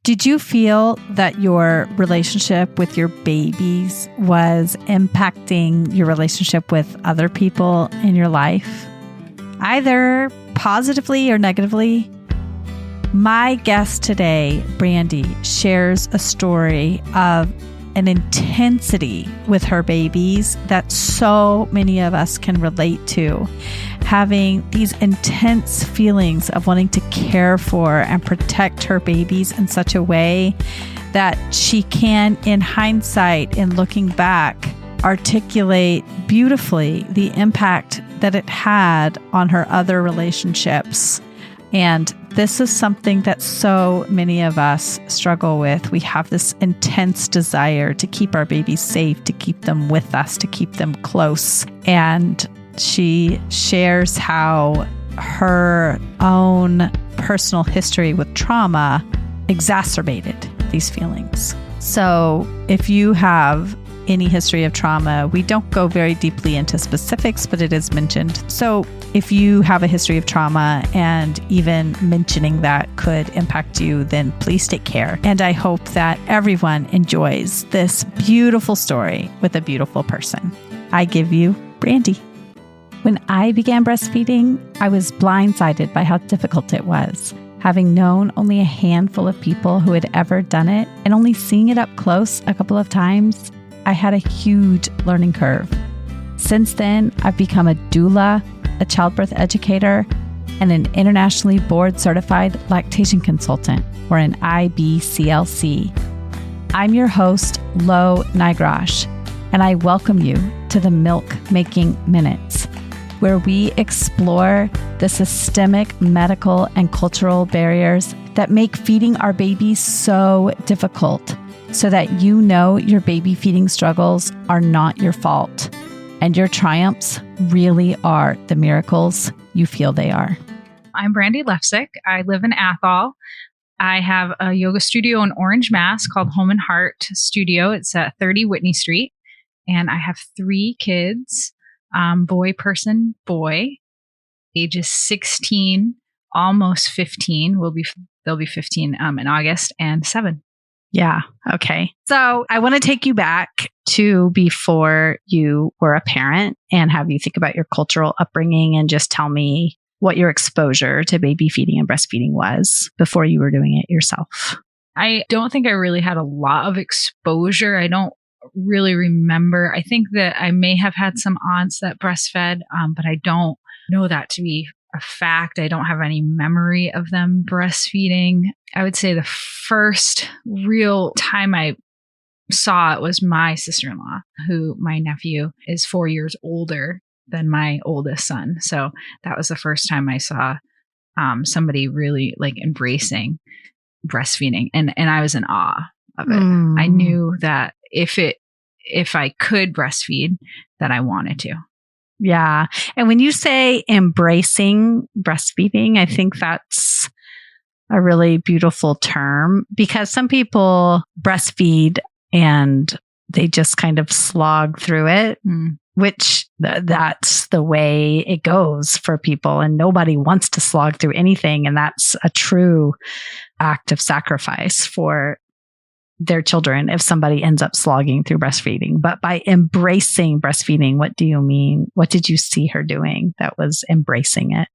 Did you feel that your relationship with your babies was impacting your relationship with other people in your life, either positively or negatively? My guest today, Brandy, shares a story of an intensity with her babies that so many of us can relate to. Having these intense feelings of wanting to care for and protect her babies in such a way that she can, in hindsight, in looking back, articulate beautifully the impact that it had on her other relationships. And this is something that so many of us struggle with. We have this intense desire to keep our babies safe, to keep them with us, to keep them close. And she shares how her own personal history with trauma exacerbated these feelings. So if you have any history of trauma, we don't go very deeply into specifics, but it is mentioned. So if you have a history of trauma and even mentioning that could impact you, then please take care. And I hope that everyone enjoys this beautiful story with a beautiful person. I give you Brandy. When I began breastfeeding, I was blindsided by how difficult it was. Having known only a handful of people who had ever done it and only seeing it up close a couple of times, I had a huge learning curve. Since then, I've become a doula, a childbirth educator, and an internationally board-certified lactation consultant, or an IBCLC. I'm your host, Lo Nigrosh, and I welcome you to the Milk Making Minutes, where we explore the systemic, medical, and cultural barriers that make feeding our babies so difficult, so that you know your baby feeding struggles are not your fault, and your triumphs really are the miracles you feel they are. I'm Brandy Lefsick. I live in Athol. I have a yoga studio in Orange, Mass called Home and Heart Studio. It's at 30 Whitney Street. And I have 3 kids, boy, ages 16, almost 15. They'll be 15 in August, and 7. Yeah. Okay. So I want to take you back to before you were a parent and have you think about your cultural upbringing and just tell me what your exposure to baby feeding and breastfeeding was before you were doing it yourself. I don't think I really had a lot of exposure. I don't really remember. I think that I may have had some aunts that breastfed, but I don't know that to be a fact. I don't have any memory of them breastfeeding. I would say the first real time I saw it was my sister-in-law, who my nephew is 4 years older than my oldest son. So that was the first time I saw somebody really like embracing breastfeeding. And I was in awe of it. I knew that if I could breastfeed, that I wanted to. Yeah. And when you say embracing breastfeeding, I think that's a really beautiful term, because some people breastfeed and they just kind of slog through it, which that's the way it goes for people. And nobody wants to slog through anything. And that's a true act of sacrifice for their children if somebody ends up slogging through breastfeeding. But by embracing breastfeeding, what do you mean? What did you see her doing that was embracing it?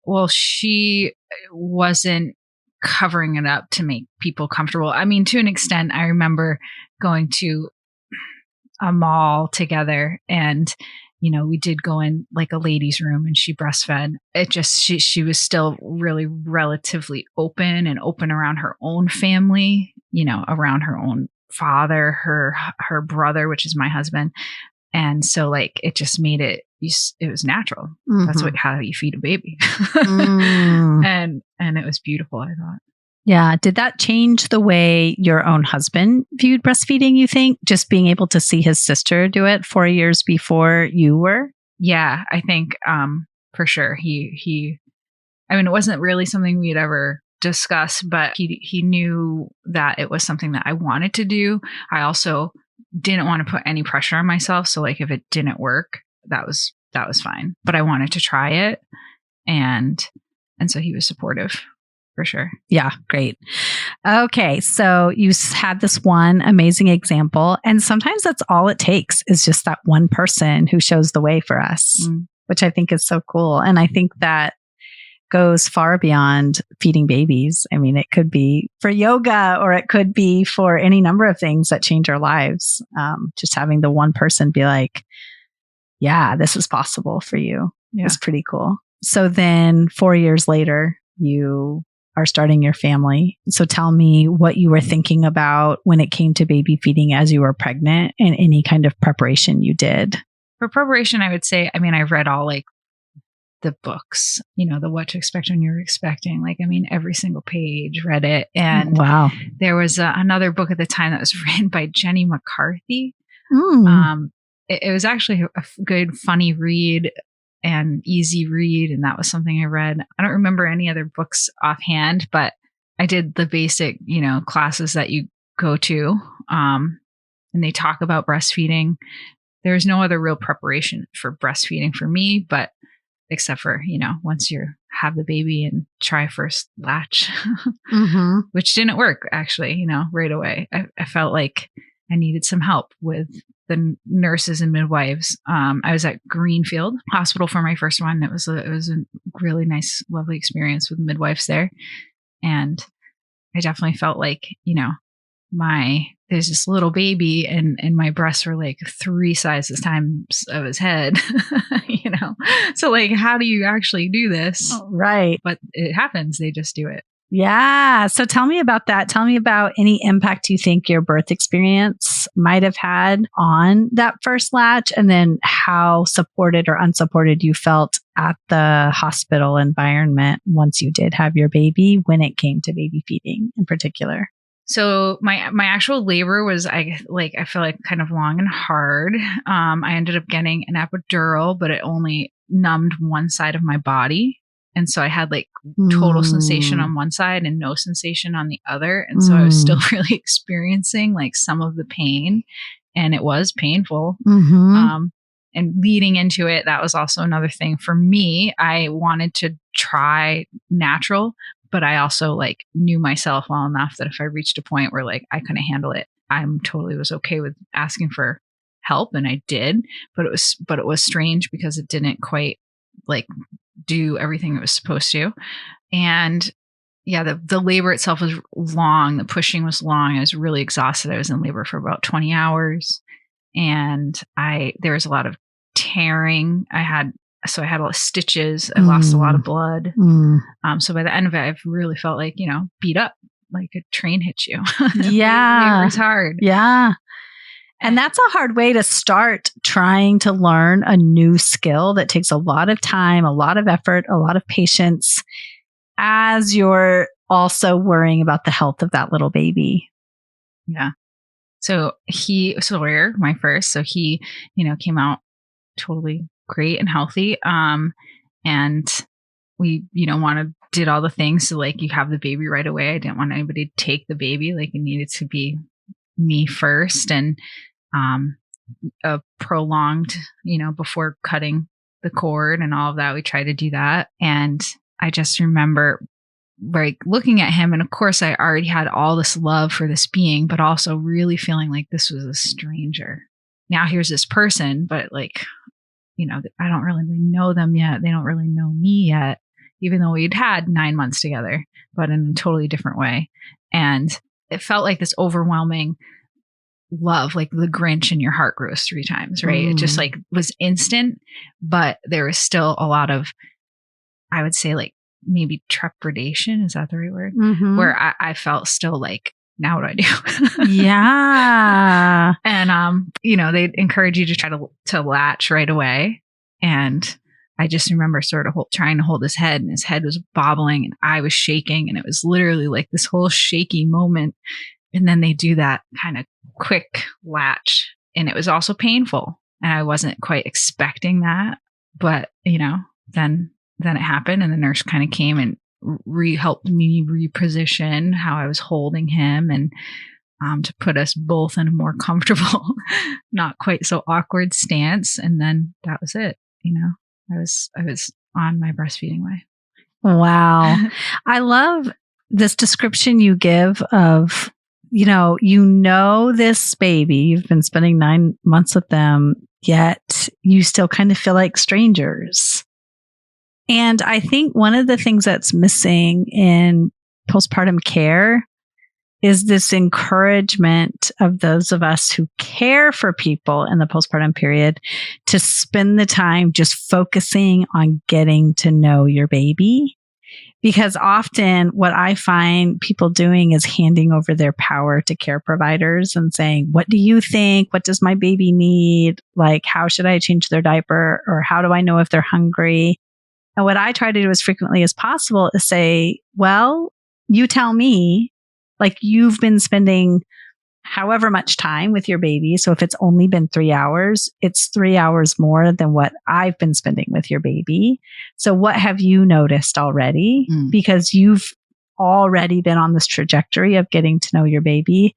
Well, she wasn't covering it up to make people comfortable. I mean, to an extent, I remember going to a mall together and, you know, we did go in like a ladies' room and she breastfed. It just, she was still really relatively open around her own family, you know, around her own father, her brother, which is my husband. And so like, it just made it was natural. That's how you feed a baby. And it was beautiful, I thought. Yeah. Did that change the way your own husband viewed breastfeeding, you think? Just being able to see his sister do it 4 years before you were? Yeah, I think for sure. I mean, it wasn't really something we had ever discussed, but he knew that it was something that I wanted to do. I also didn't want to put any pressure on myself. So like if it didn't work, that was fine. But I wanted to try it. And so he was supportive. for sure. Yeah, great. Okay, so you had this one amazing example, and sometimes that's all it takes is just that one person who shows the way for us, which I think is so cool. And I think that goes far beyond feeding babies. I mean, it could be for yoga, or it could be for any number of things that change our lives. Just having the one person be like, yeah, this is possible for you. Yeah. Is pretty cool. So then 4 years later, you are starting your family. So tell me what you were thinking about when it came to baby feeding as you were pregnant, and any kind of preparation you did. For preparation, I would say, I mean, I read all like the books, the What to Expect When You're Expecting. Like, I mean, every single page, read it. And wow, there was another book at the time that was written by Jenny McCarthy. It was actually a good, funny read and easy read. And that was something I read. I don't remember any other books offhand, but I did the basic, classes that you go to. And they talk about breastfeeding. There's no other real preparation for breastfeeding for me, but except for, once you have the baby and try first latch, which didn't work actually, right away. I felt like I needed some help with the nurses and midwives. I was at Greenfield Hospital for my first one. It was a really nice, lovely experience with midwives there. And I definitely felt like, there's this little baby and my breasts were like 3 sizes times of his head, So like, how do you actually do this? Oh, right. But it happens. They just do it. Yeah. So tell me about that. Tell me about any impact you think your birth experience might have had on that first latch, and then how supported or unsupported you felt at the hospital environment once you did have your baby, when it came to baby feeding in particular. So my actual labor was, I feel like kind of long and hard. I ended up getting an epidural, but it only numbed one side of my body. And so I had like total sensation on one side and no sensation on the other. And so I was still really experiencing like some of the pain, and it was painful. And leading into it, that was also another thing for me. I wanted to try natural, but I also like knew myself well enough that if I reached a point where like I couldn't handle it, totally was okay with asking for help. And I did, but it was strange because it didn't quite like do everything it was supposed to. And yeah, the labor itself was long. The pushing was long. I was really exhausted. I was in labor for about 20 hours, and there was a lot of tearing. I had a lot of stitches. I lost a lot of blood. So by the end of it, I've really felt like, beat up, like a train hit you. Yeah. Labor is hard. Yeah. And that's a hard way to start trying to learn a new skill that takes a lot of time, a lot of effort, a lot of patience, as you're also worrying about the health of that little baby. Yeah. So Sawyer, my first, so he, came out totally great and healthy. And we, did all the things. So like, you have the baby right away. I didn't want anybody to take the baby. Like, it needed to be me first. And a prolonged, before cutting the cord and all of that, we tried to do that. And I just remember like looking at him, and of course I already had all this love for this being, but also really feeling like this was a stranger. Now here's this person, but like, I don't really know them yet. They don't really know me yet, even though we'd had 9 months together, but in a totally different way. And it felt like this overwhelming love, like the Grinch, and your heart grows 3 times, right? It just like was instant, but there was still a lot of, I would say like maybe trepidation. Is that the right word? Where I felt still like, now what do I do? Yeah. And, they encourage you to try to latch right away. And I just remember sort of trying to hold his head, and his head was bobbling and I was shaking, and it was literally like this whole shaky moment. And then they do that kind of quick latch, and it was also painful, and I wasn't quite expecting that, but then it happened, and the nurse kind of came and helped me reposition how I was holding him, and to put us both in a more comfortable, not quite so awkward stance. And then that was it. I was on my breastfeeding way. Wow. I love this description you give of, this baby, you've been spending 9 months with them, yet you still kind of feel like strangers. And I think one of the things that's missing in postpartum care is this encouragement of those of us who care for people in the postpartum period to spend the time just focusing on getting to know your baby. Because often what I find people doing is handing over their power to care providers and saying, what do you think? What does my baby need? Like, how should I change their diaper? Or how do I know if they're hungry? And what I try to do as frequently as possible is say, well, you tell me, like, you've been spending however much time with your baby. So if it's only been 3 hours, it's 3 hours more than what I've been spending with your baby. So what have you noticed already? Because you've already been on this trajectory of getting to know your baby.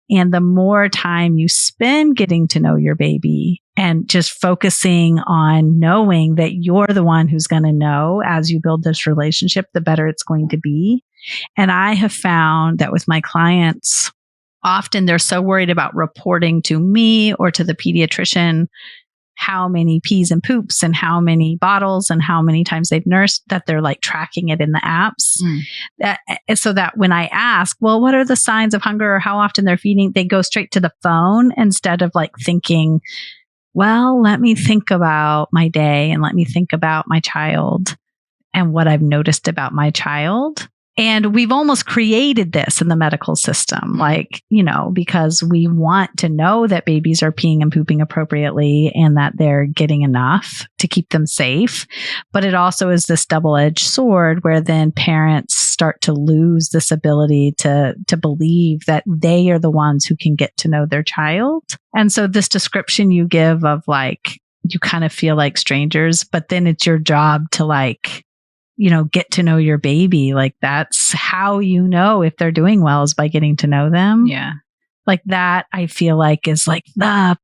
And the more time you spend getting to know your baby and just focusing on knowing that you're the one who's going to know as you build this relationship, the better it's going to be. And I have found that with my clients, often they're so worried about reporting to me or to the pediatrician how many pees and poops and how many bottles and how many times they've nursed that they're like tracking it in the apps. So that when I ask, well, what are the signs of hunger or how often they're feeding, they go straight to the phone instead of like thinking, well, let me think about my day and let me think about my child and what I've noticed about my child. And we've almost created this in the medical system, like, because we want to know that babies are peeing and pooping appropriately and that they're getting enough to keep them safe. But it also is this double-edged sword where then parents start to lose this ability to believe that they are the ones who can get to know their child. And so this description you give of like, you kind of feel like strangers, but then it's your job to like, get to know your baby. Like that's how you know if they're doing well is by getting to know them. Yeah. Like that, I feel like is like the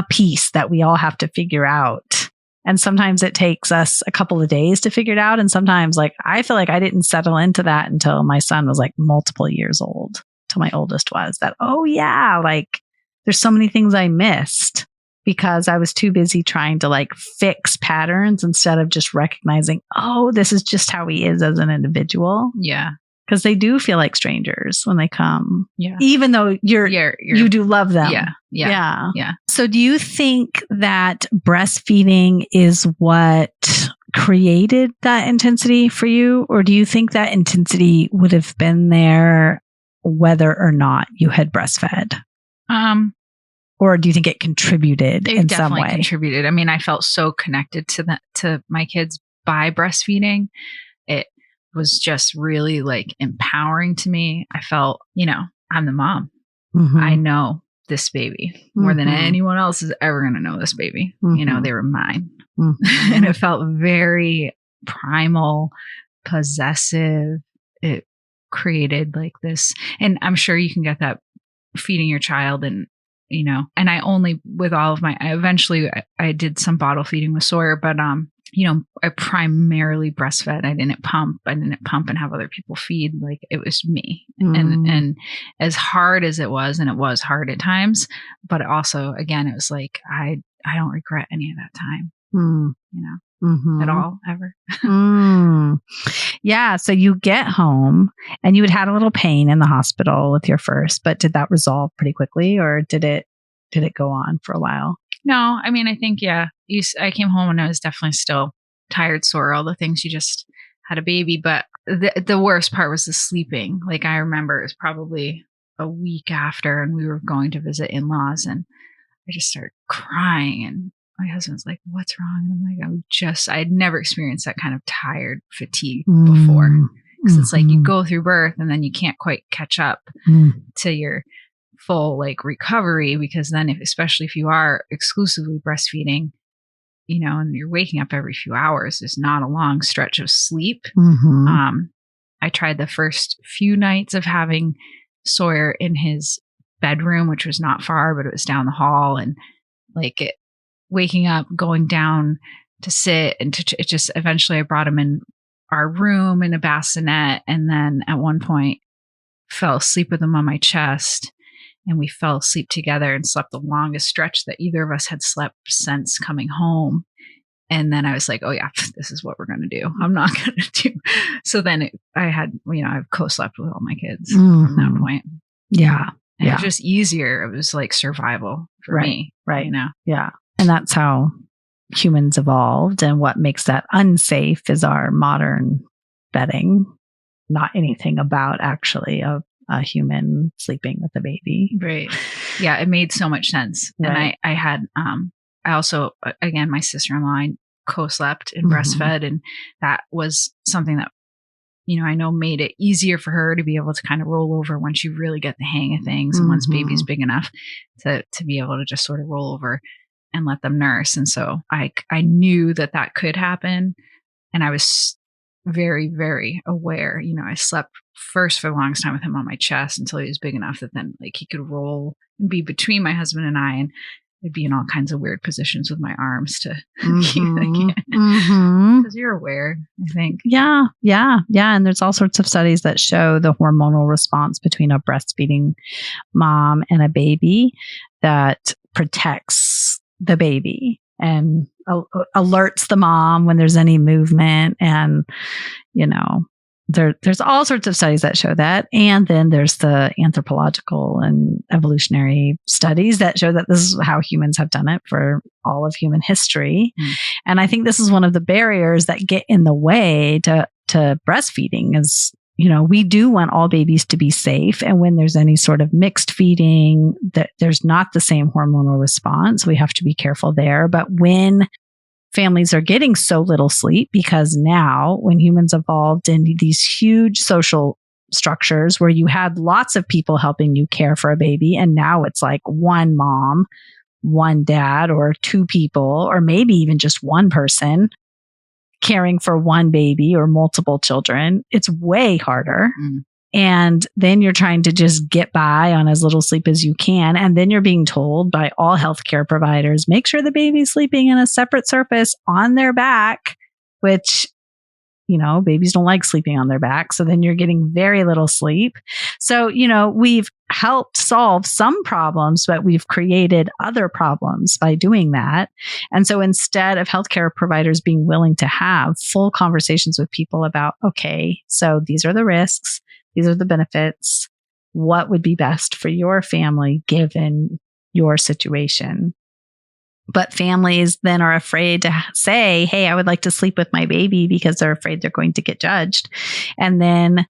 piece that we all have to figure out. And sometimes it takes us a couple of days to figure it out. And sometimes like, I feel like I didn't settle into that until my son was like multiple years old, till my oldest was that, oh yeah, like there's so many things I missed because I was too busy trying to like fix patterns instead of just recognizing, oh, this is just how he is as an individual. Yeah. Because they do feel like strangers when they come. Yeah. Even though you do love them. Yeah. So do you think that breastfeeding is what created that intensity for you? Or do you think that intensity would have been there whether or not you had breastfed? Or do you think it contributed in some way? It definitely contributed. I mean, I felt so connected to my kids by breastfeeding. It was just really like empowering to me. I felt, I'm the mom. Mm-hmm. I know this baby more than anyone else is ever going to know this baby. Mm-hmm. They were mine. Mm-hmm. And it felt very primal, possessive. It created like this, and I'm sure you can get that feeding your child and I only with all of eventually I did some bottle feeding with Sawyer, but I primarily breastfed. I didn't pump and have other people feed. Like it was me. And as hard as it was, and it was hard at times, but also again, it was like, I don't regret any of that time, at all, ever. Yeah. So you get home and you had a little pain in the hospital with your first, but did that resolve pretty quickly or did it go on for a while? No, I mean, I think, I came home and I was definitely still tired, sore, all the things. You just had a baby, but the worst part was the sleeping. Like I remember it was probably a week after and we were going to visit in-laws and I just started crying and my husband's like, what's wrong? And I'm like, I'd never experienced that kind of tired fatigue before. Because it's like you go through birth and then you can't quite catch up to your full like recovery, because then especially if you are exclusively breastfeeding, and you're waking up every few hours, there's not a long stretch of sleep. I tried the first few nights of having Sawyer in his bedroom, which was not far, but it was down the hall, and like waking up, going down to sit, and it just eventually I brought him in our room in a bassinet. And then at one point fell asleep with him on my chest, and we fell asleep together and slept the longest stretch that either of us had slept since coming home. And then I was like, oh yeah, this is what we're going to do. I'm not going to do. So then I've co-slept with all my kids from that point. Yeah. And it was just easier. It was like survival for me. Right. You know? Yeah. And that's how humans evolved. And what makes that unsafe is our modern bedding, not anything about actually a human sleeping with a baby. Right. Yeah. It made so much sense. Right. And I had, I also, again, my sister-in-law co-slept and breastfed. And that was something that, I know made it easier for her to be able to kind of roll over once you really get the hang of things. And once baby's big enough to be able to just sort of roll over and let them nurse. And so I knew that could happen. And I was very, very aware. I slept first for the longest time with him on my chest until he was big enough that then like he could roll and be between my husband and I, and I'd be in all kinds of weird positions with my arms to because you're aware, I think. Yeah. And there's all sorts of studies that show the hormonal response between a breastfeeding mom and a baby that protects the baby and alerts the mom when there's any movement. And, there's all sorts of studies that show that. And then there's the anthropological and evolutionary studies that show that this is how humans have done it for all of human history. And I think this is one of the barriers that get in the way to breastfeeding is, we do want all babies to be safe. And when there's any sort of mixed feeding, that there's not the same hormonal response. We have to be careful there. But when families are getting so little sleep, because now when humans evolved in these huge social structures where you had lots of people helping you care for a baby, and now it's like one mom, one dad, or two people, or maybe even just one person caring for one baby or multiple children, it's way harder. And then you're trying to just get by on as little sleep as you can. And then you're being told by all healthcare providers, make sure the baby's sleeping in a separate surface on their back, which, babies don't like sleeping on their back. So then you're getting very little sleep. So, we've helped solve some problems, but we've created other problems by doing that. And so instead of healthcare providers being willing to have full conversations with people about, okay, so these are the risks. These are the benefits. What would be best for your family given your situation? But families then are afraid to say, hey, I would like to sleep with my baby because they're afraid they're going to get judged. And then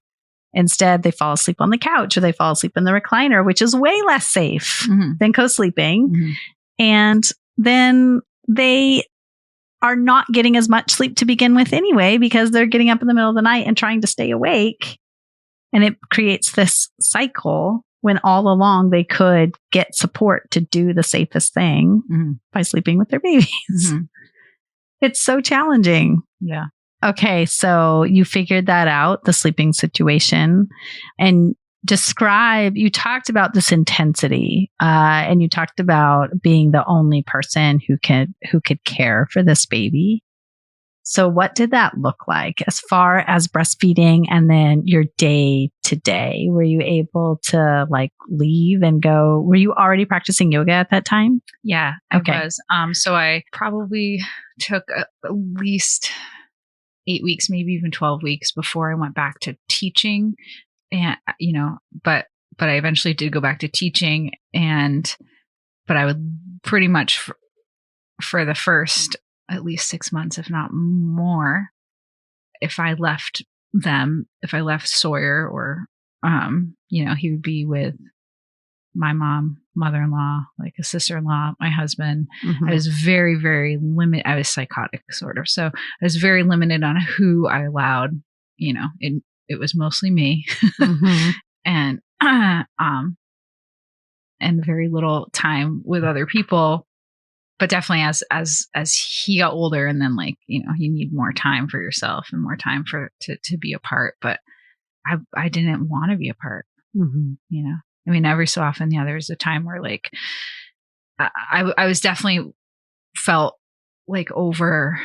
instead they fall asleep on the couch or they fall asleep in the recliner, which is way less safe than co-sleeping. And then they are not getting as much sleep to begin with anyway, because they're getting up in the middle of the night and trying to stay awake. And it creates this cycle when all along they could get support to do the safest thing by sleeping with their babies. It's so challenging. Yeah. Okay. So you figured that out, the sleeping situation, and you talked about this intensity, and you talked about being the only person who could care for this baby. So what did that look like as far as breastfeeding and then your day to day? Were you able to leave and go? Were you already practicing yoga at that time? Yeah, I was. So I probably took at least 8 weeks, maybe even 12 weeks before I went back to teaching. And, but I eventually did go back to teaching, but I would pretty much for the first at least 6 months, if not more, if I left Sawyer or, he would be with my mom, mother-in-law, like a sister-in-law, my husband. I was very, very limited. I was psychotic sort of. So I was very limited on who I allowed, it was mostly me and very little time with other people. But definitely as he got older, and then you need more time for yourself and more time to be apart. But I didn't want to be apart. Every so often, there's a time where I was definitely felt over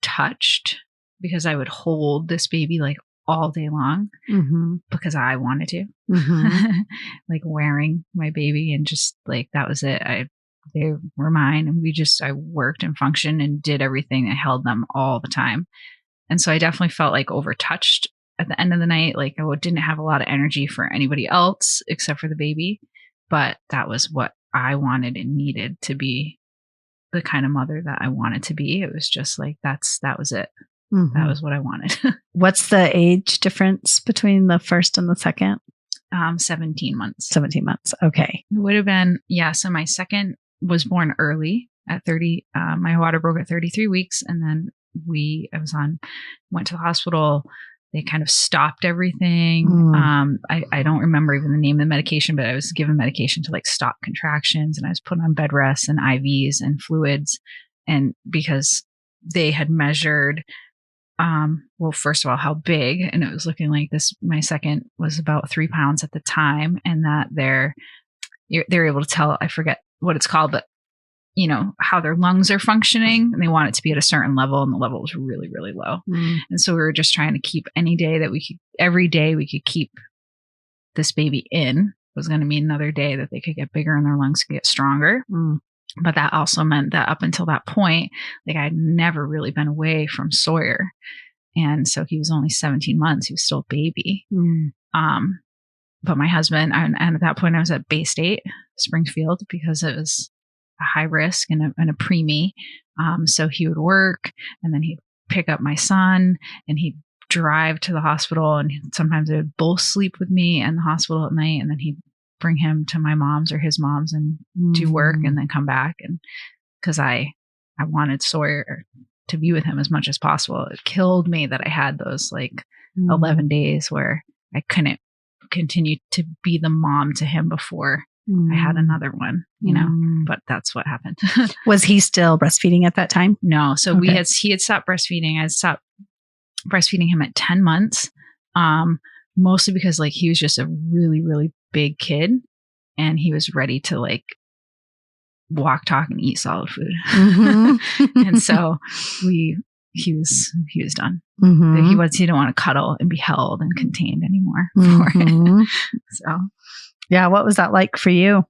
touched because I would hold this baby like all day long because I wanted to, like wearing my baby, and just like, that was it. They were mine, and I worked and functioned and did everything. I held them all the time. And so I definitely felt like overtouched at the end of the night. Like I didn't have a lot of energy for anybody else except for the baby, but that was what I wanted and needed to be the kind of mother that I wanted to be. It was just like, that was it. That was what I wanted. What's the age difference between the first and the second? 17 months. 17 months. Okay. It would have been, so my second was born early at 30. My water broke at 33 weeks. And then went to the hospital. They kind of stopped everything. I don't remember even the name of the medication, but I was given medication to like stop contractions, and I was put on bed rests and IVs and fluids. And because they had measured, well, first of all, how big, and it was looking like my second was about 3 pounds at the time, and that they're able to tell, I forget what it's called, but how their lungs are functioning, and they want it to be at a certain level, and the level was really, really low. And so we were just trying to keep every day we could keep this baby in was going to mean another day that they could get bigger and their lungs could get stronger. But that also meant that up until that point, like I'd never really been away from Sawyer. And so he was only 17 months. He was still a baby. But my husband, and at that point I was at Bay State, Springfield, because it was a high risk and a preemie. So he would work, and then he'd pick up my son, and he'd drive to the hospital, and sometimes they would both sleep with me in the hospital at night, and then he'd bring him to my mom's or his mom's and do work and then come back. And because I wanted Sawyer to be with him as much as possible. It killed me that I had those like 11 days where I couldn't continue to be the mom to him before I had another one, but that's what happened. Was he still breastfeeding at that time? No. So he had stopped breastfeeding. I stopped breastfeeding him at 10 months. Mostly because like he was just a really, really big kid, and he was ready to like walk, talk, and eat solid food. And so he was done. He didn't want to cuddle and be held and contained anymore. So yeah, what was that like for you?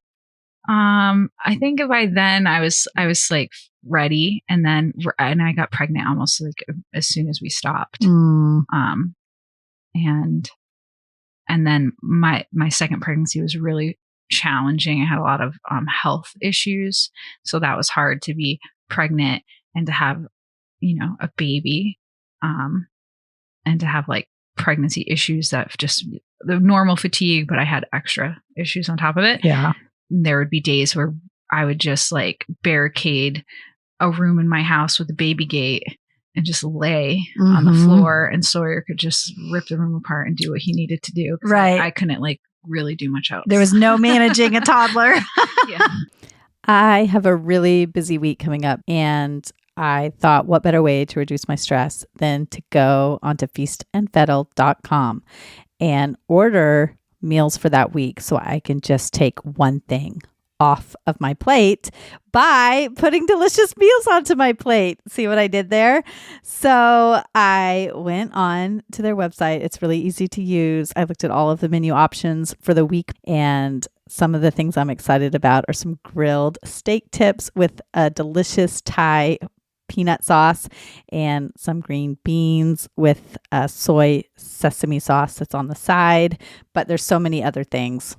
I think by then I was like ready, and I got pregnant almost like as soon as we stopped. And then my second pregnancy was really challenging. I had a lot of health issues, so that was hard to be pregnant and to have a baby, and to have like pregnancy issues that just the normal fatigue, but I had extra issues on top of it. Yeah. There would be days where I would just like barricade a room in my house with a baby gate and just lay on the floor, and Sawyer could just rip the room apart and do what he needed to do. Right. I couldn't like really do much else. There was no managing a toddler. Yeah. I have a really busy week coming up, and I thought, what better way to reduce my stress than to go onto feastandfettle.com and order meals for that week so I can just take one thing off of my plate by putting delicious meals onto my plate. See what I did there? So I went on to their website. It's really easy to use. I looked at all of the menu options for the week, and some of the things I'm excited about are some grilled steak tips with a delicious Thai peanut sauce and some green beans with a soy sesame sauce that's on the side. But there's so many other things.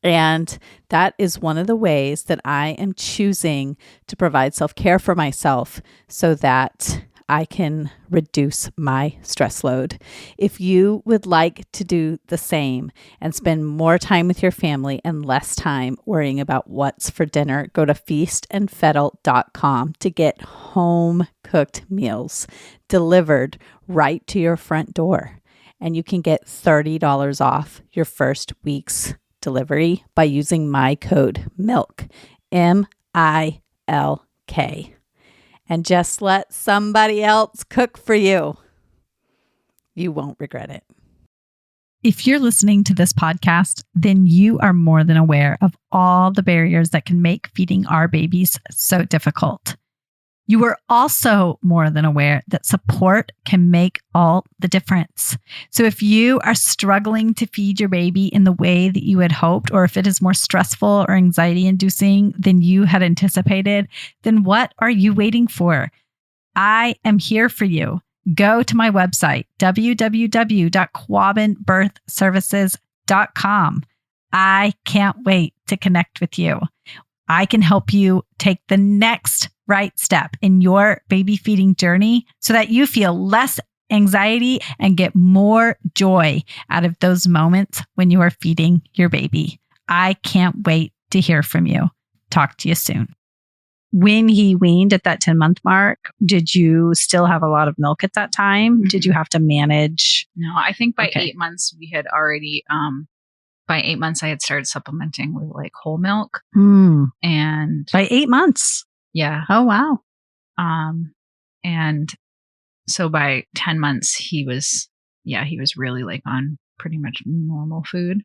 And that is one of the ways that I am choosing to provide self-care for myself so that I can reduce my stress load. If you would like to do the same and spend more time with your family and less time worrying about what's for dinner, go to feastandfettle.com to get home cooked meals delivered right to your front door. And you can get $30 off your first week's delivery by using my code MILK, MILK. And just let somebody else cook for you. You won't regret it. If you're listening to this podcast, then you are more than aware of all the barriers that can make feeding our babies so difficult. You are also more than aware that support can make all the difference. So if you are struggling to feed your baby in the way that you had hoped, or if it is more stressful or anxiety inducing than you had anticipated, then what are you waiting for? I am here for you. Go to my website, www.quabbinbirthservices.com. I can't wait to connect with you. I can help you take the next right step in your baby feeding journey so that you feel less anxiety and get more joy out of those moments when you are feeding your baby. I can't wait to hear from you. Talk to you soon. When he weaned at that 10-month mark, did you still have a lot of milk at that time? Did you have to manage? No, I think by 8 months we had already, by 8 months I had started supplementing with like whole milk. And by 8 months? Yeah. Oh, wow. And so by 10 months he was really like on pretty much normal food.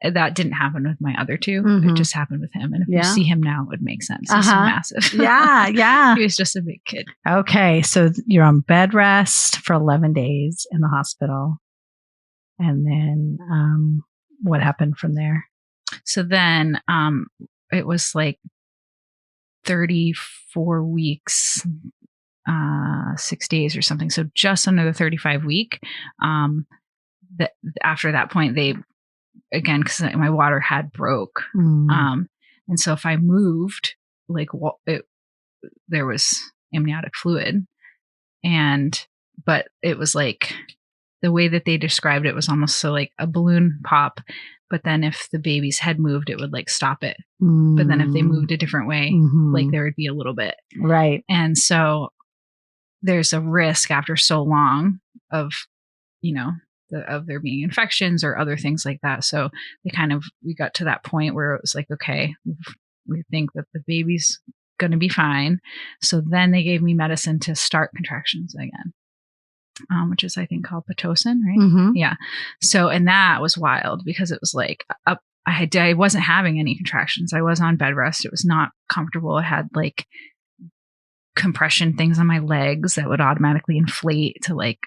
That didn't happen with my other two. It just happened with him. And if you see him now, it would make sense. He's massive. Yeah. He was just a big kid. Okay. So you're on bed rest for 11 days in the hospital. And then what happened from there? So then it was like 34 weeks, 6 days or something. So just under the 35 week. After that point, they, again, because my water had broke. And so if I moved, like there was amniotic fluid, but it was like the way that they described it was almost so like a balloon pop. But then if the baby's head moved, it would like stop it. But then if they moved a different way, like there would be a little bit. Right. And so there's a risk after so long of, of there being infections or other things like that. So we got to that point where it was like, okay, we think that the baby's going to be fine. So then they gave me medicine to start contractions again, which is, I think, called Pitocin, right? Yeah. So, and that was wild because it was like, I wasn't having any contractions. I was on bed rest. It was not comfortable. I had like compression things on my legs that would automatically inflate to like,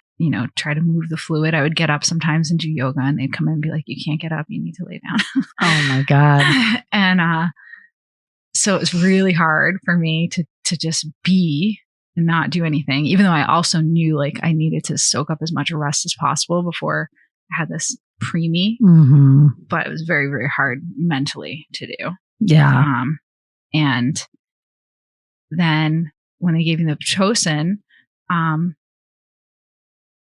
try to move the fluid. I would get up sometimes and do yoga and they'd come in and be like, you can't get up. You need to lay down. Oh my God. And so it was really hard for me to just be and not do anything, even though I also knew like I needed to soak up as much rest as possible before I had this preemie. But it was very, very hard mentally to do. Yeah. And then when they gave me the Pitocin,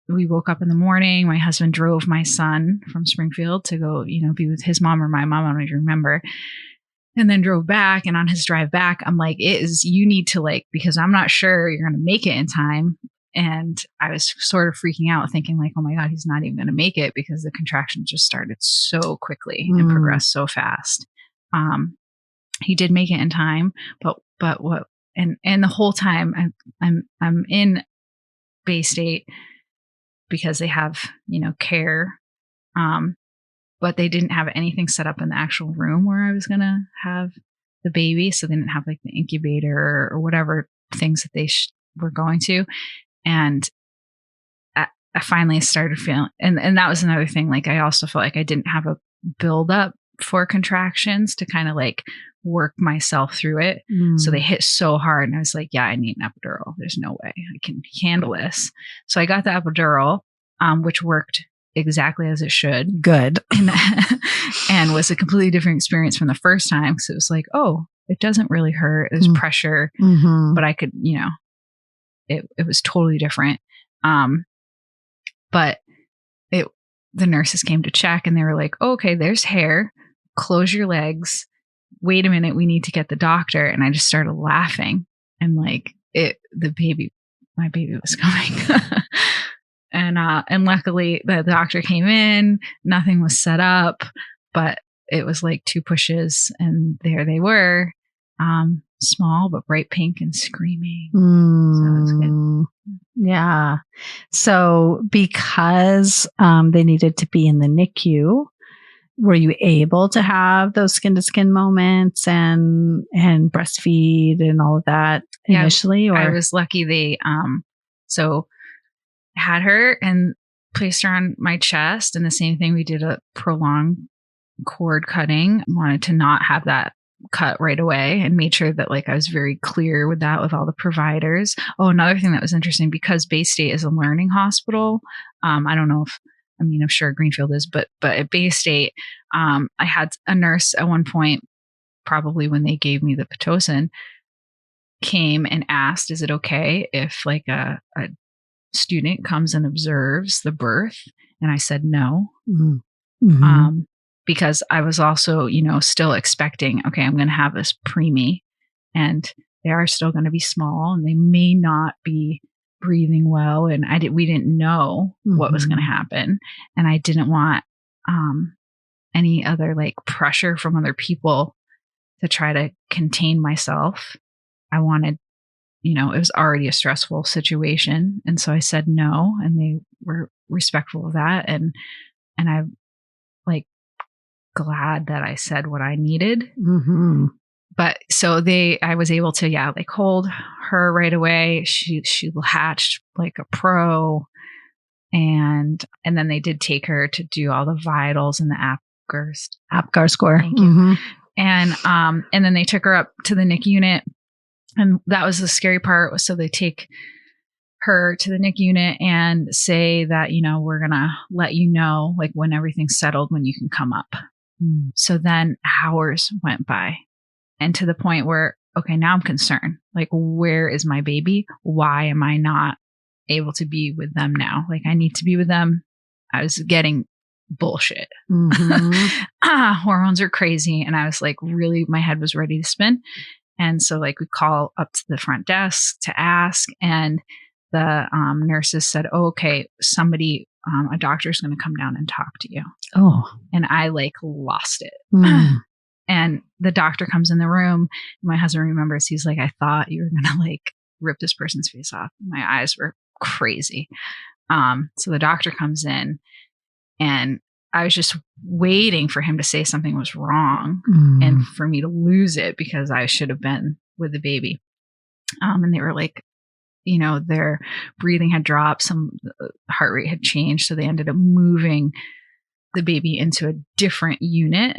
we woke up in the morning. My husband drove my son from Springfield to go, be with his mom or my mom. I don't even remember. And then drove back. And on his drive back, I'm like, you need to like, because I'm not sure you're going to make it in time. And I was sort of freaking out thinking like, oh my God, he's not even going to make it because the contractions just started so quickly and progressed so fast. He did make it in time, but what, and the whole time I'm in Bay State because they have, care. But they didn't have anything set up in the actual room where I was going to have the baby. So they didn't have like the incubator or whatever things that they were going to. And I finally started feeling, and that was another thing. Like I also felt like I didn't have a build up for contractions to kind of like work myself through it. So they hit so hard and I was like, yeah, I need an epidural. There's no way I can handle this. So I got the epidural, which worked exactly as it should. Good. And was a completely different experience from the first time. So it was like, oh, it doesn't really hurt. There's pressure, but I could, it was totally different. But the nurses came to check and they were like, oh, okay, there's hair. Close your legs. Wait a minute. We need to get the doctor. And I just started laughing and like my baby was coming. And luckily the doctor came in, nothing was set up, but it was like 2 pushes and there they were, small, but bright pink and screaming. So it was good. Yeah. So because they needed to be in the NICU, were you able to have those skin to skin moments and breastfeed and all of that initially? I was lucky. They so had her and placed her on my chest, and the same thing, we did a prolonged cord cutting. Wanted to not have that cut right away, and made sure that like I was very clear with that with all the providers. Oh, another thing that was interesting, because Bay State is a learning hospital. I don't know if, I mean, I'm sure Greenfield is, but at Bay State, I had a nurse at one point, probably when they gave me the Pitocin, came and asked, is it okay if like a student comes and observes the birth? And I said no. Mm-hmm. Because I was also, still expecting, okay, I'm going to have this preemie, and they are still going to be small, and they may not be breathing well. And we didn't know what was going to happen. And I didn't want any other like pressure from other people to try to contain myself. I wanted, it was already a stressful situation. And so I said no, and they were respectful of that. And I'm like glad that I said what I needed. Mm-hmm. But so I was able to, like hold her right away. She hatched like a pro. And then they did take her to do all the vitals and the APGAR score. Thank you. Mm-hmm. And then they took her up to the NICU unit. And that was the scary part. So they take her to the NICU unit and say that, we're going to let you know, like when everything's settled, when you can come up. So then hours went by, and to the point where, okay, now I'm concerned. Like, where is my baby? Why am I not able to be with them now? Like, I need to be with them. I was getting bullshit. Mm-hmm. Hormones are crazy. And I was like, really, my head was ready to spin. And so like we call up to the front desk to ask, and the nurses said, oh, okay, somebody, a doctor's going to come down and talk to you. Oh. And I like lost it. And the doctor comes in the room. My husband remembers, he's like, I thought you were going to like rip this person's face off. My eyes were crazy. So the doctor comes in, and I was just waiting for him to say something was wrong and for me to lose it, because I should have been with the baby. And they were like, their breathing had dropped, some heart rate had changed. So they ended up moving the baby into a different unit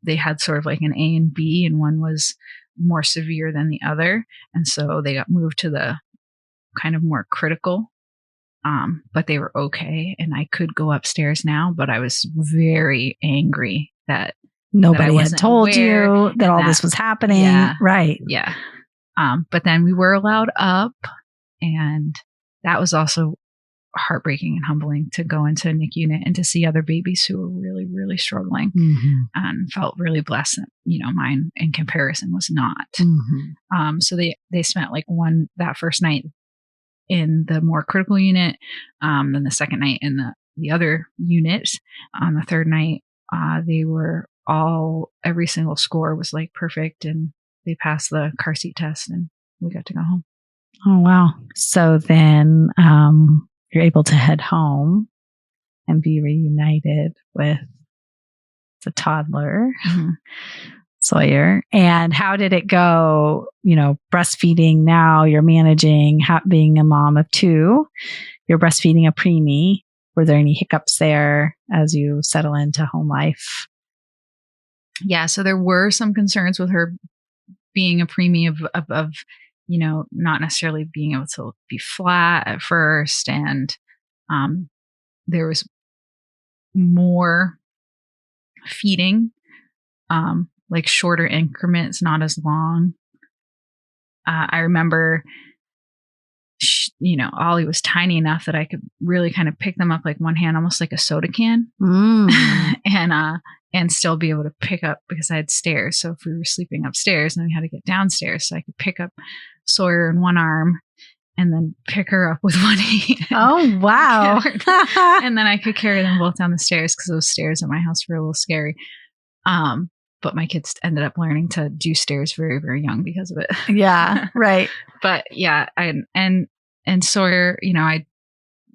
they had sort of like an A and B, and one was more severe than the other. And so they got moved to the kind of more critical. But they were okay, and I could go upstairs now, but I was very angry that nobody had told you that all this was happening. Yeah, right. Yeah. But then we were allowed up, and that was also heartbreaking and humbling to go into a NICU unit and to see other babies who were really, really struggling, and felt really blessed that, mine in comparison was not. So they spent like that first night in the more critical unit, then the second night in the other unit. On the third night, they were every single score was like perfect, and they passed the car seat test, and we got to go home. Oh, wow. So then you're able to head home and be reunited with the toddler, Sawyer. And how did it go? Breastfeeding, now you're managing, being a mom of two, you're breastfeeding a preemie. Were there any hiccups there as you settle into home life? Yeah, so there were some concerns with her being a preemie of not necessarily being able to be flat at first. And there was more feeding, like shorter increments, not as long. I remember, Ollie was tiny enough that I could really kind of pick them up like one hand, almost like a soda can, and still be able to pick up, because I had stairs. So if we were sleeping upstairs, then we had to get downstairs, so I could pick up Sawyer in one arm and then pick her up with one hand. Oh, wow. And then I could carry them both down the stairs, because those stairs at my house were a little scary. But my kids ended up learning to do stairs very, very young because of it. Yeah, right. But yeah, and Sawyer, I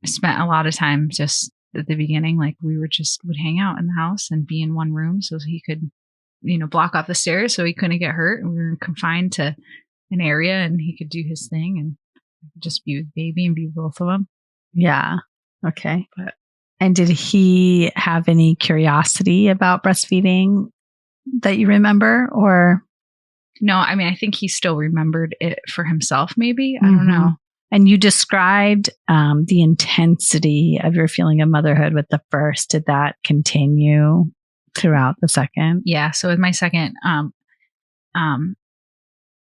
spent a lot of time just at the beginning, like we would hang out in the house and be in one room so he could, block off the stairs so he couldn't get hurt. And we were confined to an area and he could do his thing and just be with baby and be with both of them. Yeah. Okay. And did he have any curiosity about breastfeeding that you remember, or? No, I mean, I think he still remembered it for himself, maybe. I don't know. And you described the intensity of your feeling of motherhood with the first. Did that continue throughout the second? Yeah. So with my second,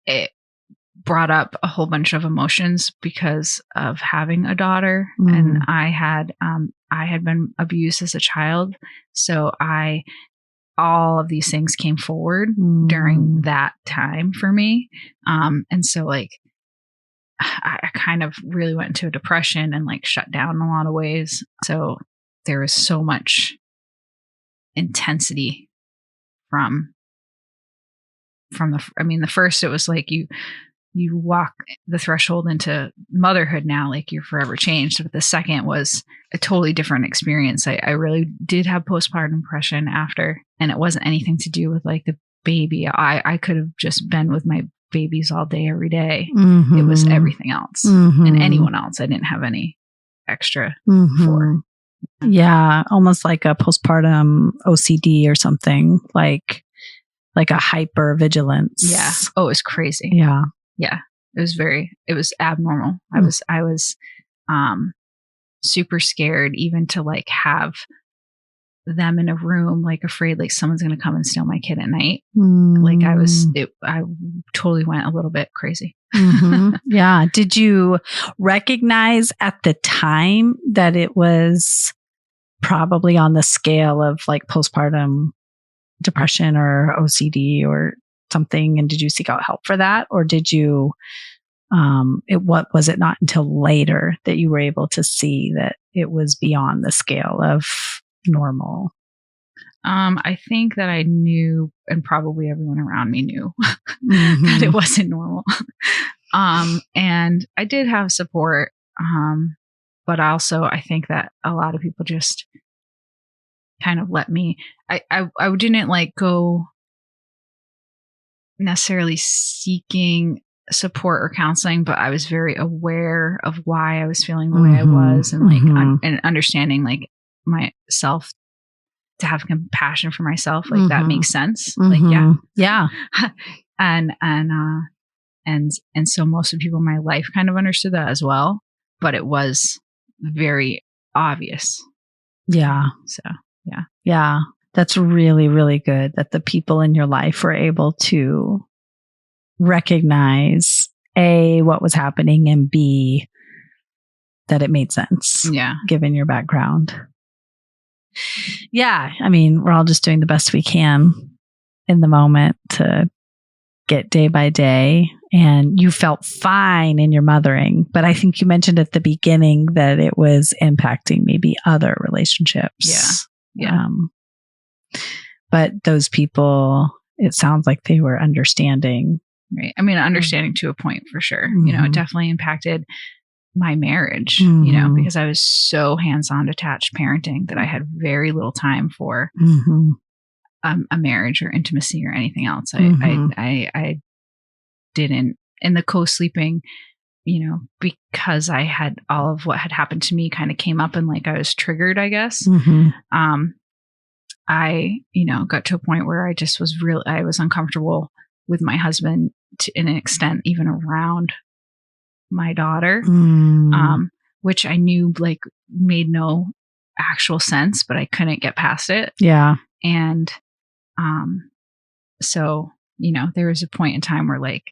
it brought up a whole bunch of emotions because of having a daughter, and I had been abused as a child, so all of these things came forward during that time for me, and so like I kind of really went into a depression and like shut down in a lot of ways. So there was so much intensity from the first, it was like you walk the threshold into motherhood now, like you're forever changed. But the second was a totally different experience. I really did have postpartum depression after, and it wasn't anything to do with like the baby. I could have just been with my babies all day, every day. It was everything else and anyone else I didn't have any extra for. Yeah. Almost like a postpartum OCD or something, like a hyper vigilance. Yeah. Oh, it was crazy. Yeah. Yeah. It was abnormal. I was super scared even to like have them in a room, like afraid like someone's going to come and steal my kid at night. Like I totally went a little bit crazy. Yeah. Did you recognize at the time that it was probably on the scale of like postpartum depression or OCD or something? And did you seek out help for that? Or did you, what was it not until later that you were able to see that it was beyond the scale of normal? I think that I knew, and probably everyone around me knew that it wasn't normal. And I did have support. But also I think that a lot of people just kind of let me, I didn't like go necessarily seeking support or counseling, but I was very aware of why I was feeling the way I was, and like and understanding like myself, to have compassion for myself, like that makes sense. Like yeah. and so most of the people in my life kind of understood that as well, but it was very obvious. Yeah. So yeah, that's really, really good that the people in your life were able to recognize A, what was happening, and B, that it made sense. Yeah. Given your background. Yeah. I mean, we're all just doing the best we can in the moment to get day by day. And you felt fine in your mothering, but I think you mentioned at the beginning that it was impacting maybe other relationships. Yeah. But those people, it sounds like they were understanding. Right. I mean, understanding to a point for sure. You know, it definitely impacted my marriage, you know, because I was so hands-on detached parenting that I had very little time for a marriage or intimacy or anything else. I didn't, and the co-sleeping, you know, because I had all of what had happened to me kind of came up and like I was triggered, I guess. I, you know, got to a point where I just was I was uncomfortable with my husband to an extent, even around my daughter, which I knew like made no actual sense, but I couldn't get past it. Yeah. And, so, you know, there was a point in time where like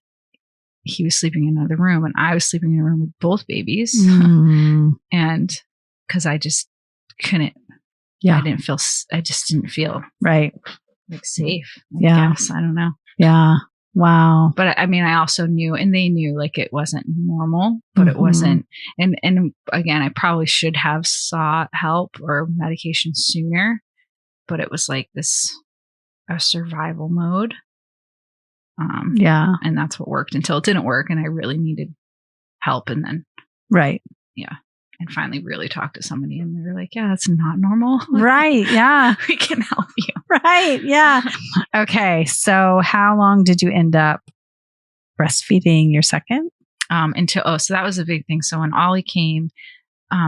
he was sleeping in another room and I was sleeping in a room with both babies. And cause I just couldn't, I just didn't feel right. Like safe. I don't know. Yeah. Wow. But I mean, I also knew, and they knew like it wasn't normal, but it wasn't. And again, I probably should have sought help or medication sooner, but it was like a survival mode. And that's what worked until it didn't work. And I really needed help. And then, right. Yeah. and finally really talked to somebody, and they were like, yeah, that's not normal. Right. Yeah. We can help you. Right. Yeah. Okay. So how long did you end up breastfeeding your second? So that was a big thing. So when Ollie came,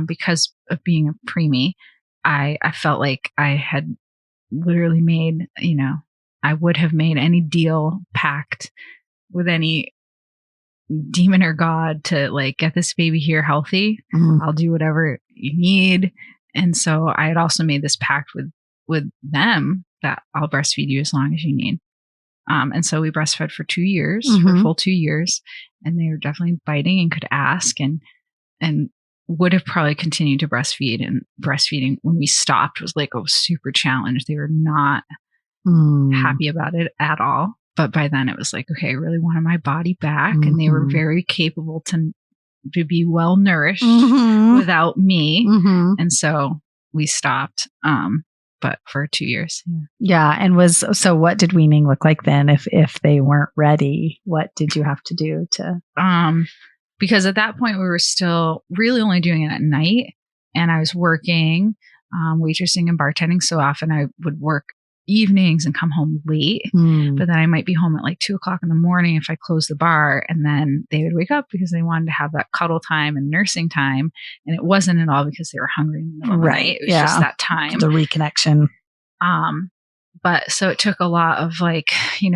because of being a preemie, I felt like I had literally made, I would have made any deal, pact with any demon or God to like get this baby here healthy. I'll do whatever you need. And so I had also made this pact with them that I'll breastfeed you as long as you need. And so we breastfed for 2 years, for a full 2 years, and they were definitely biting and could ask and would have probably continued to breastfeed. And breastfeeding when we stopped was like a super challenge. They were not happy about it at all. But by then it was like, okay, I really wanted my body back. And they were very capable to be well nourished without me. And so we stopped. But for 2 years. Yeah. And so what did weaning look like then? If they weren't ready, what did you have to do to? Because at that point we were still really only doing it at night, and I was working, waitressing and bartending. So often I would work evenings and come home late, but then I might be home at like 2:00 in the morning if I closed the bar, and then they would wake up because they wanted to have that cuddle time and nursing time. And it wasn't at all because they were hungry in the middle of the night. It was just that time. The reconnection. But so it took a lot of like,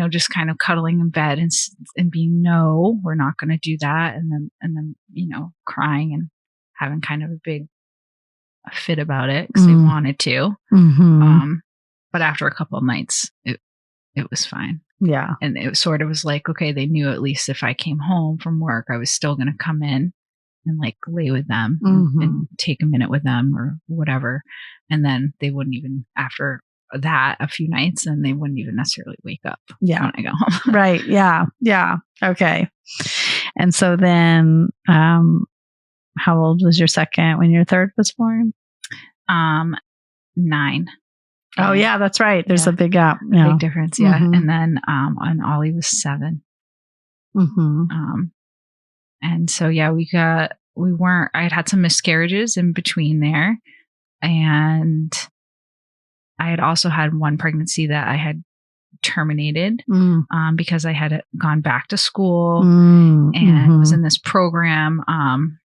just kind of cuddling in bed and being, no, we're not going to do that. And then, crying and having kind of a big fit about it because they wanted to. But after a couple of nights, it was fine. Yeah. And it sort of was like, okay, they knew at least if I came home from work, I was still going to come in and like lay with them and take a minute with them or whatever. And then they wouldn't even, after that, a few nights, and they wouldn't even necessarily wake up when I go home. Right. Yeah. Yeah. Okay. And so then, how old was your second when your third was born? 9. Oh yeah, that's right. There's a big gap. Yeah. Big difference. Yeah. And then, and Ollie was 7. And so, yeah, I had some miscarriages in between there. And I had also had one pregnancy that I had terminated because I had gone back to school and was in this program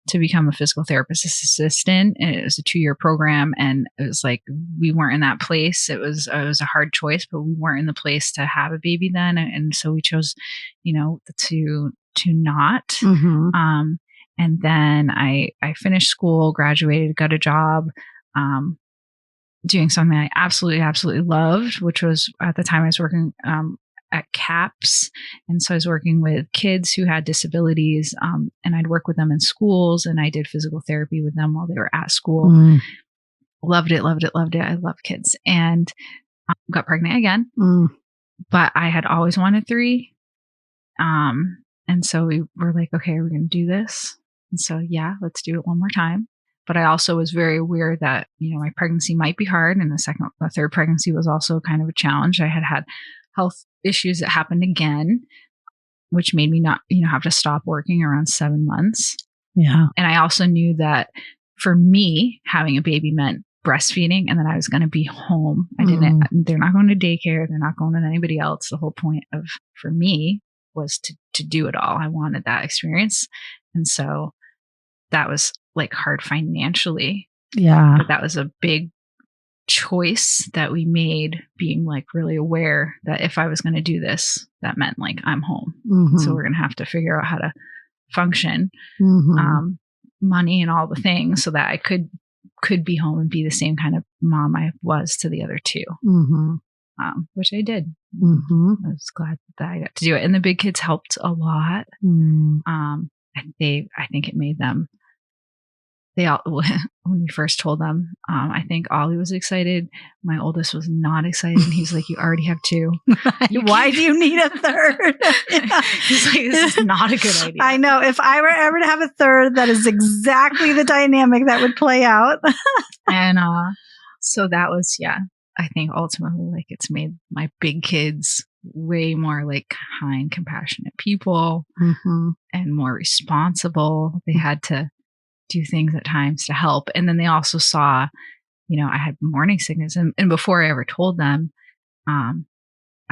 to become a physical therapist assistant. And it was a 2-year program, and it was like we weren't in that place. It was a hard choice, but we weren't in the place to have a baby then, and so we chose, to not. And then I finished school, graduated, got a job. Doing something I absolutely, absolutely loved, which was at the time I was working at CAPS. And so I was working with kids who had disabilities, and I'd work with them in schools, and I did physical therapy with them while they were at school. Loved it, loved it, loved it. I love kids. And got pregnant again. But I had always wanted 3. And so we were like, okay, we're going to do this. And so, yeah, let's do it one more time. But I also was very aware that, my pregnancy might be hard. And the third pregnancy was also kind of a challenge. I had health issues that happened again, which made me not, have to stop working around 7 months. Yeah. And I also knew that for me, having a baby meant breastfeeding, and then I was going to be home. They're not going to daycare. They're not going to anybody else. The whole point for me was to do it all. I wanted that experience. And so that was like hard financially. Yeah. But that was a big choice that we made, being like really aware that if I was going to do this, that meant like I'm home. So we're going to have to figure out how to function, money and all the things so that I could be home and be the same kind of mom I was to the other 2, which I did. I was glad that I got to do it. And the big kids helped a lot. I think it made them, when we first told them, I think Ollie was excited. My oldest was not excited. And he's like, you already have 2. Why do you need a third? He's like, this is not a good idea. I know. If I were ever to have a third, that is exactly the dynamic that would play out. And so that was, I think ultimately, like, it's made my big kids way more like kind, compassionate people and more responsible. They had to do things at times to help. And then they also saw, I had morning sickness. And before I ever told them, I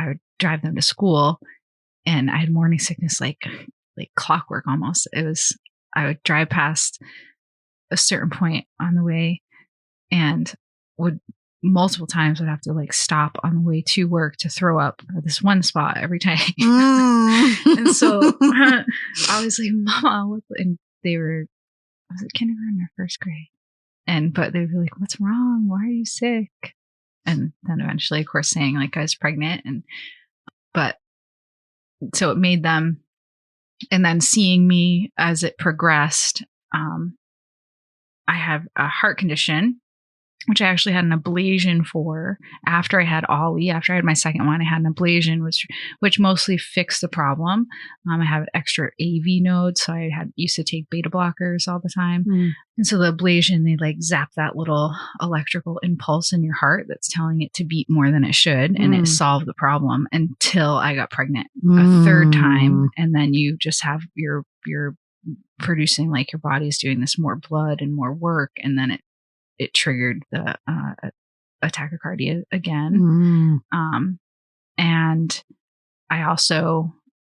would drive them to school, and I had morning sickness like clockwork almost. I would drive past a certain point on the way and would multiple times would have to like stop on the way to work to throw up at this one spot every time. And so I was like, Mama, and I was at kindergarten or first grade. But they'd be like, what's wrong? Why are you sick? And then eventually, of course, saying like I was pregnant. But so it made them, and then seeing me as it progressed, I have a heart condition, which I actually had an ablation for after I had Ollie. After I had my second one, I had an ablation, which mostly fixed the problem. I have an extra AV node, so I used to take beta blockers all the time. And so the ablation, they like zap that little electrical impulse in your heart that's telling it to beat more than it should, and it solved the problem until I got pregnant a third time. And then you just have your producing, like your body is doing this more blood and more work, and then it triggered the a tachycardia again. And I also,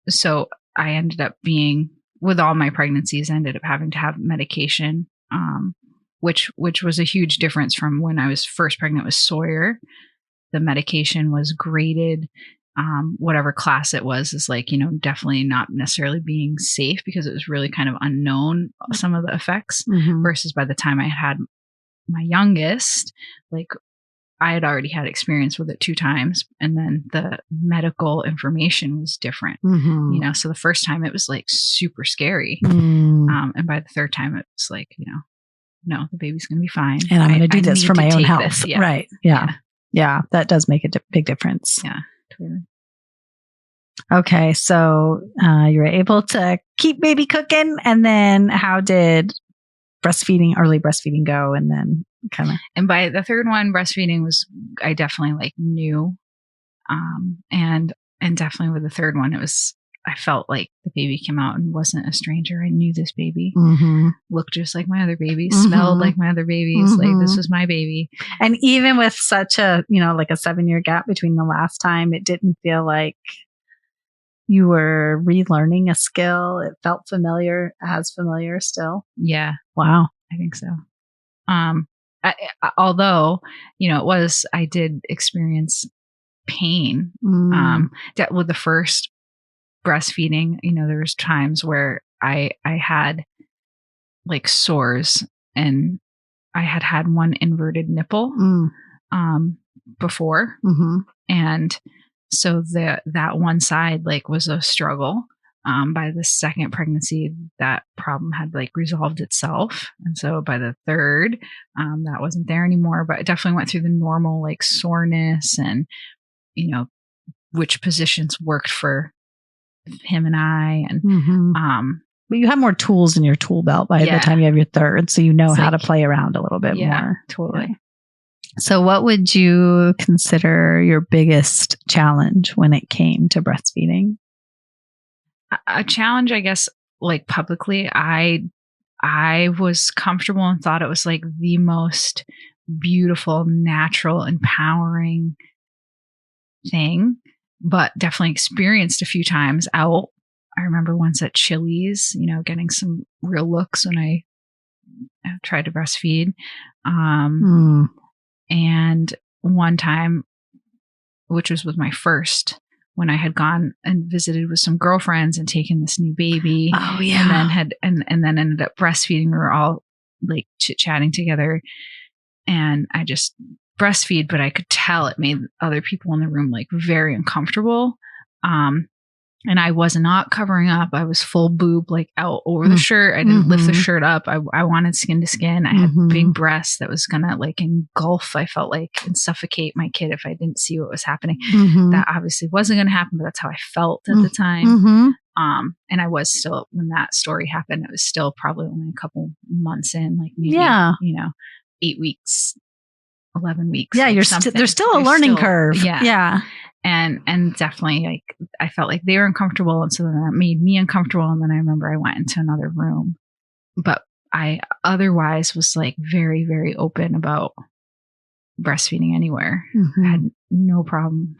so I ended up being, with all my pregnancies, I ended up having to have medication, which was a huge difference from when I was first pregnant with Sawyer. The medication was graded, whatever class it was, is like, definitely not necessarily being safe, because it was really kind of unknown, some of the effects, versus by the time I had my youngest, like I had already had experience with it 2 times, and then the medical information was different, so the first time it was like super scary. And by the third time it was like, no, the baby's going to be fine. And I'm going to do this for my own health. Yeah. Right. Yeah. That does make a big difference. Yeah, totally. Okay. So you were able to keep baby cooking. And then how did early breastfeeding go? And then and by the third one, breastfeeding I definitely like knew. And definitely with the third one, I felt like the baby came out and wasn't a stranger. I knew this baby looked just like my other babies, smelled like my other babies. Like this was my baby. And even with such a, like a 7-year gap between the last time, it didn't feel like you were relearning a skill. It felt familiar still. Yeah. Wow. I think so. Although, I did experience pain, with the first breastfeeding, there was times where I had like sores, and I had one inverted nipple, before. And so that one side like was a struggle. By the second pregnancy, that problem had like resolved itself. And so by the third, that wasn't there anymore, but it definitely went through the normal like soreness and, which positions worked for him and I. And, but you have more tools in your tool belt by the time you have your third. So how to play around a little bit more. Totally. Yeah. So what would you consider your biggest challenge when it came to breastfeeding? A challenge, I guess, like publicly, I was comfortable and thought it was like the most beautiful, natural, empowering thing, but definitely experienced a few times out. I remember once at Chili's, getting some real looks when I tried to breastfeed. And one time, which was with my first, when I had gone and visited with some girlfriends and taken this new baby. Oh yeah. And then ended up breastfeeding. We were all like chit-chatting together, and I just breastfeed, but I could tell it made other people in the room like very uncomfortable. And I was not covering up. I was full boob, like out over the shirt. I didn't lift the shirt up. I wanted skin to skin. I had big breasts that was going to like engulf, I felt like, and suffocate my kid if I didn't see what was happening. That obviously wasn't going to happen, but that's how I felt at the time. And I was still, when that story happened, it was still probably only a couple months in, like maybe, 8 weeks, 11 weeks. Yeah. There's still a learning curve. Yeah. And definitely like, I felt like they were uncomfortable. And so then that made me uncomfortable. And then I remember I went into another room, but I otherwise was like very, very open about breastfeeding anywhere. I had no problem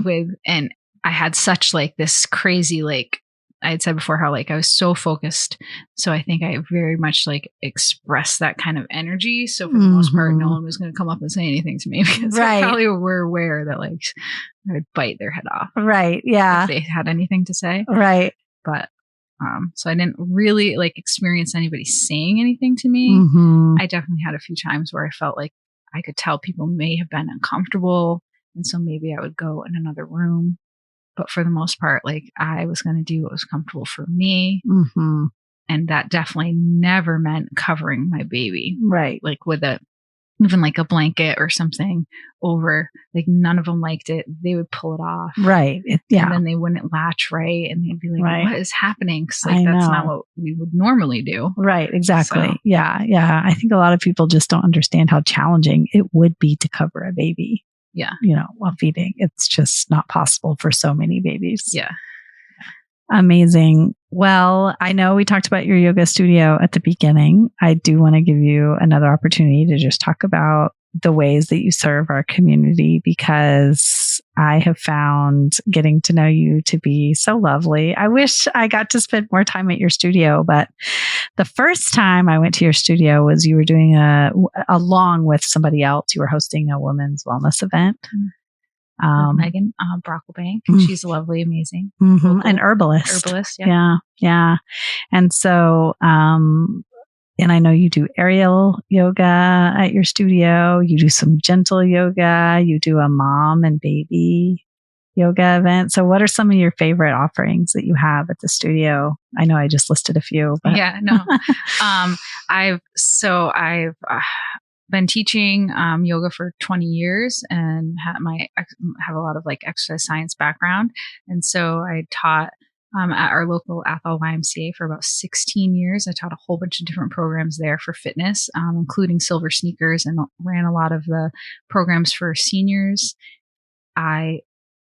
with, and I had such like this crazy, like I had said before, how like I was so focused. So I think I very much like expressed that kind of energy. So for the most part, no one was going to come up and say anything to me because they probably were aware that like I would bite their head off. Right. Yeah. If they had anything to say. Right. But so I didn't really like experience anybody saying anything to me. I definitely had a few times where I felt like I could tell people may have been uncomfortable. And so maybe I would go in another room. But for the most part, like I was going to do what was comfortable for me. And that definitely never meant covering my baby. Right. Like with even like a blanket or something over, like none of them liked it. They would pull it off. Right. And then they wouldn't latch right. And they'd be like, what is happening? Because like, that's not what we would normally do. Right. Exactly. So. Yeah. Yeah. I think a lot of people just don't understand how challenging it would be to cover a baby. Yeah. While feeding. It's just not possible for so many babies. Yeah. Amazing. Well, I know we talked about your yoga studio at the beginning. I do want to give you another opportunity to just talk about the ways that you serve our community, because I have found getting to know you to be so lovely. I wish I got to spend more time at your studio, but the first time I went to your studio was you were doing along with somebody else, you were hosting a women's wellness event. Megan Brocklebank. She's lovely, amazing. An herbalist. Yeah. And so, and I know you do aerial yoga at your studio. You do some gentle yoga. You do a mom and baby yoga event. So what are some of your favorite offerings that you have at the studio? I know I just listed a few. But. Yeah, no. I've been teaching yoga for 20 years and have a lot of like exercise science background. And so I taught at our local Athol YMCA for about 16 years. I taught a whole bunch of different programs there for fitness, including Silver Sneakers, and ran a lot of the programs for seniors. I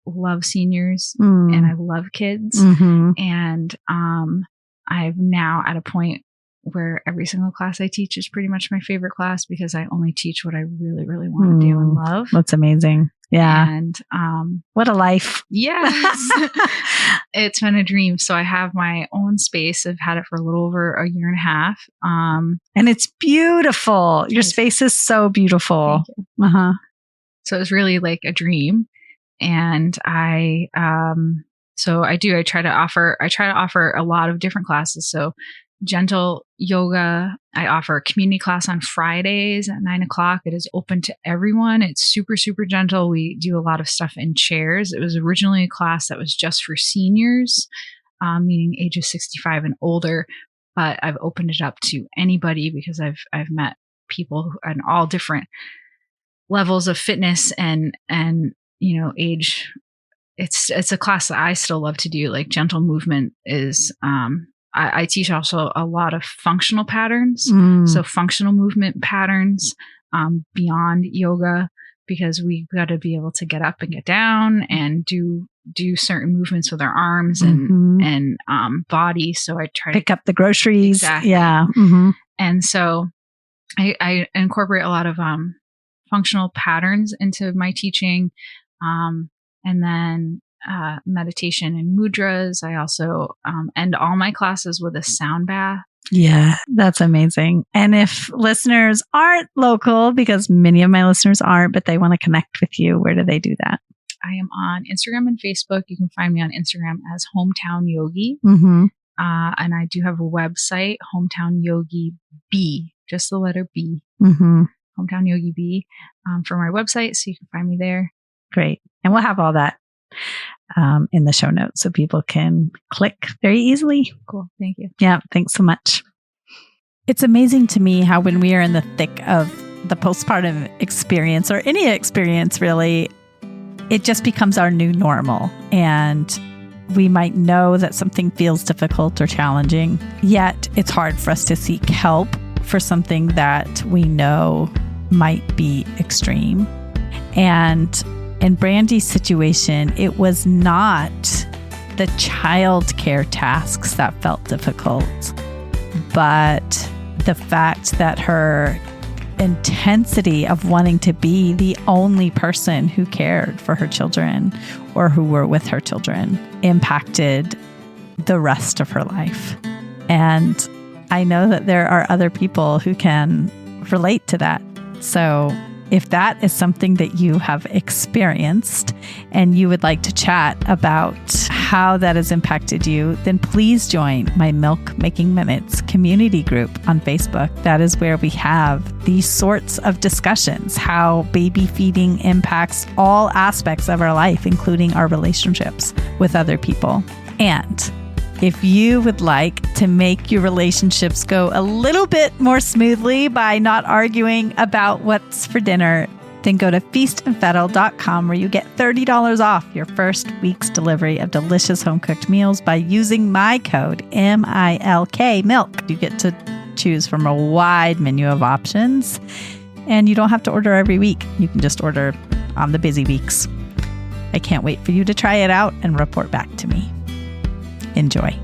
love seniors and I love kids. And I'm now at a point where every single class I teach is pretty much my favorite class, because I only teach what I really, really want to do and love. That's amazing. Yeah. And what a life. Yes. It's been a dream. So I have my own space. I've had it for a little over a year and a half. And it's beautiful. Your space is so beautiful. So it was really like a dream. And I try to offer a lot of different classes. So gentle yoga, I offer a community class on Fridays at 9:00. It is open to everyone. It's super, super gentle. We do a lot of stuff in chairs. It was originally a class that was just for seniors, meaning ages 65 and older, but I've opened it up to anybody because I've met people on all different levels of fitness and age. It's a class that I still love to do. Like gentle movement is, I teach also a lot of functional patterns. So functional movement patterns beyond yoga, because we got to be able to get up and get down and do certain movements with our arms and body. So I try to pick up the groceries. Exactly. Yeah. And so I incorporate a lot of functional patterns into my teaching. And then meditation and mudras. I also end all my classes with a sound bath. Yeah, that's amazing. And if listeners aren't local, because many of my listeners aren't, but they want to connect with you, where do they do that? I am on Instagram and Facebook. You can find me on Instagram as Hometown Yogi. And I do have a website, Hometown Yogi B, just the letter B. Hometown Yogi B for my website. So you can find me there. Great. And we'll have all that in the show notes so people can click very easily. Cool. Thank you. Yeah. Thanks so much. It's amazing to me how when we are in the thick of the postpartum experience, or any experience really, it just becomes our new normal. And we might know that something feels difficult or challenging, yet it's hard for us to seek help for something that we know might be extreme. And in Brandy's situation, it was not the childcare tasks that felt difficult, but the fact that her intensity of wanting to be the only person who cared for her children or who were with her children impacted the rest of her life. And I know that there are other people who can relate to that. So if that is something that you have experienced and you would like to chat about how that has impacted you, then please join my Milk Making Minutes community group on Facebook. That is where we have these sorts of discussions, how baby feeding impacts all aspects of our life, including our relationships with other people. And if you would like to make your relationships go a little bit more smoothly by not arguing about what's for dinner, then go to feastandfettle.com where you get $30 off your first week's delivery of delicious home-cooked meals by using my code MILK. You get to choose from a wide menu of options, and you don't have to order every week. You can just order on the busy weeks. I can't wait for you to try it out and report back to me. Enjoy.